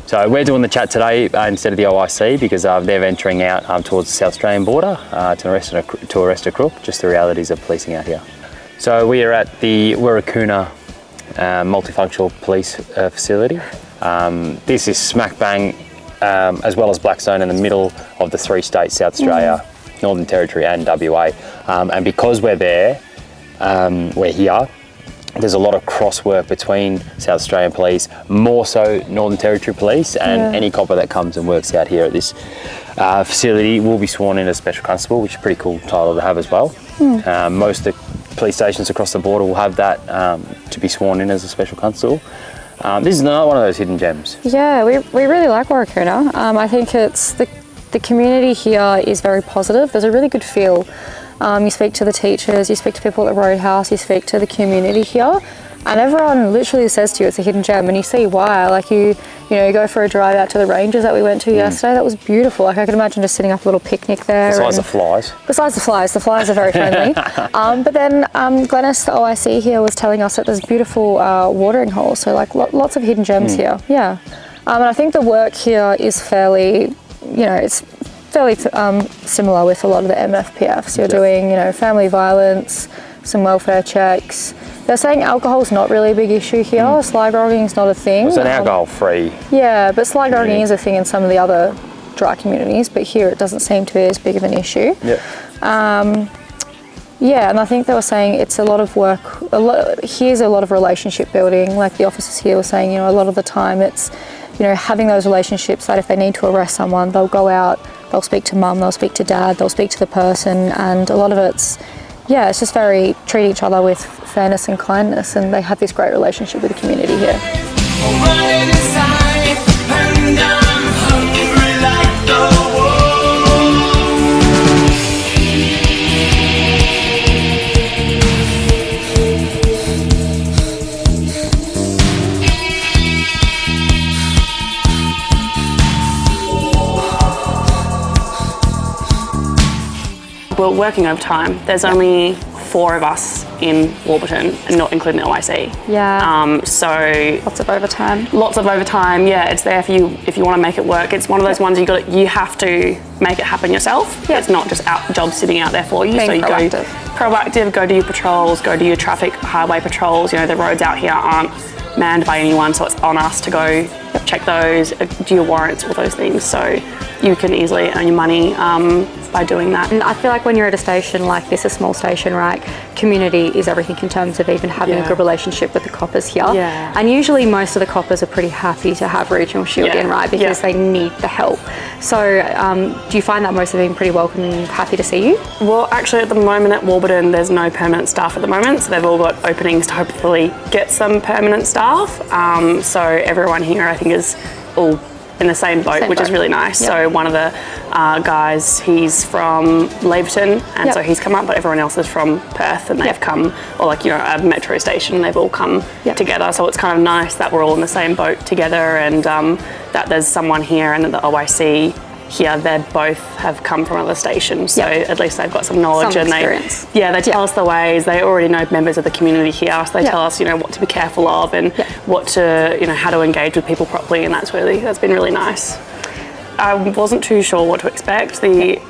So we're doing the chat today instead of the OIC because they're venturing out towards the South Australian border to arrest a crook, just the realities of policing out here. So we are at the Warakurna multifunctional police facility. This is smack bang, as well as Blackstone, in the middle of the three states, South Australia, Northern Territory and WA. And because we're there, we're here, there's a lot of cross work between South Australian Police, more so Northern Territory Police, and any copper that comes and works out here at this facility will be sworn in as Special Constable, which is a pretty cool title to have as well. Most of the police stations across the border will have that to be sworn in as a Special Constable. This is another one of those hidden gems. Yeah, we really like Warakurna. I think it's the community here is very positive. There's a really good feel. You speak to the teachers, you speak to people at the Roadhouse, you speak to the community here, and everyone literally says to you it's a hidden gem, and you see why. Like you go for a drive out to the ranges that we went to yesterday. That was beautiful. Like I could imagine just sitting up a little picnic there. Besides the flies. Besides the flies are very friendly. But then Glennis, the OIC here, was telling us that there's beautiful watering holes. So like lots of hidden gems here. Yeah, and I think the work here is fairly, it's fairly similar with a lot of the MFPFs. You're doing, family violence, some welfare checks. They're saying alcohol's not really a big issue here. Sly grogging's not a thing. It's an alcohol-free. Yeah, but sly grogging is a thing in some of the other dry communities, but here it doesn't seem to be as big of an issue. Yeah, and I think they were saying it's a lot of work. Here's a lot of relationship building. Like the officers here were saying, a lot of the time it's, having those relationships that if they need to arrest someone, they'll go out, they'll speak to mum, they'll speak to dad, they'll speak to the person, and a lot of it's just very treat each other with fairness and kindness, and they have this great relationship with the community here. We're working overtime. There's only 4 of us in Warburton, and not including the OIC. Yeah. So lots of overtime. Lots of overtime. Yeah, it's there for you if you want to make it work. It's one of those ones you have to make it happen yourself. It's not just jobs sitting out there for you. Being so you proactive. Go do your patrols, go do your traffic highway patrols. The roads out here aren't manned by anyone, so it's on us to go check those, do your warrants, all those things. So you can easily earn your money by doing that. And I feel like when you're at a station like this, a small station, right, community is everything in terms of even having a good relationship with the coppers here. And usually most of the coppers are pretty happy to have Regional Shield in, right, because they need the help. So do you find that most of them pretty welcome and happy to see you? Well, actually at the moment at Warburton there's no permanent staff at the moment, so they've all got openings to hopefully get some permanent staff. So everyone here I think is all in the same boat, which is really nice. So one of the guys, he's from Laverton, and so he's come up, but everyone else is from Perth, and they've come, or a metro station, they've all come together. So it's kind of nice that we're all in the same boat together, and that there's someone here, and the OIC here, they both have come from other stations, so at least they've got some knowledge, some and experience. they tell us the ways. They already know members of the community here, so they tell us what to be careful of, and what to how to engage with people properly, and that's been really nice. I wasn't too sure what to expect. The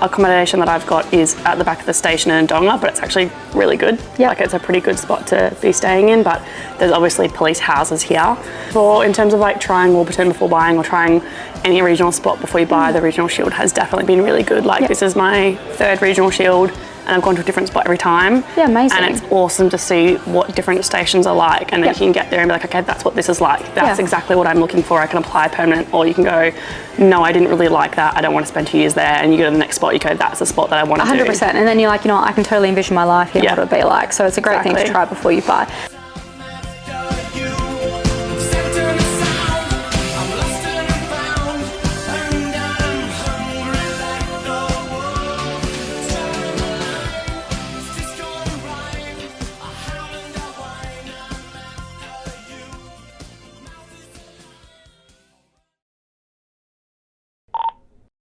accommodation that I've got is at the back of the station in Ndonga, but it's actually really good. Like it's a pretty good spot to be staying in, but there's obviously police houses here. In terms of trying Warburton before buying, or trying any regional spot before you buy, the Regional Shield has definitely been really good. This is my 3rd Regional Shield, and I've gone to a different spot every time. Yeah, amazing. And it's awesome to see what different stations are like, and then you can get there and be like, okay, that's what this is like. That's exactly what I'm looking for. I can apply permanent, or you can go, no, I didn't really like that. I don't want to spend 2 years there. And you go to the next spot, you go, that's the spot that I want to do. 100%. And then you're like, I can totally envision my life here, what it would be like. So it's a great thing to try before you buy.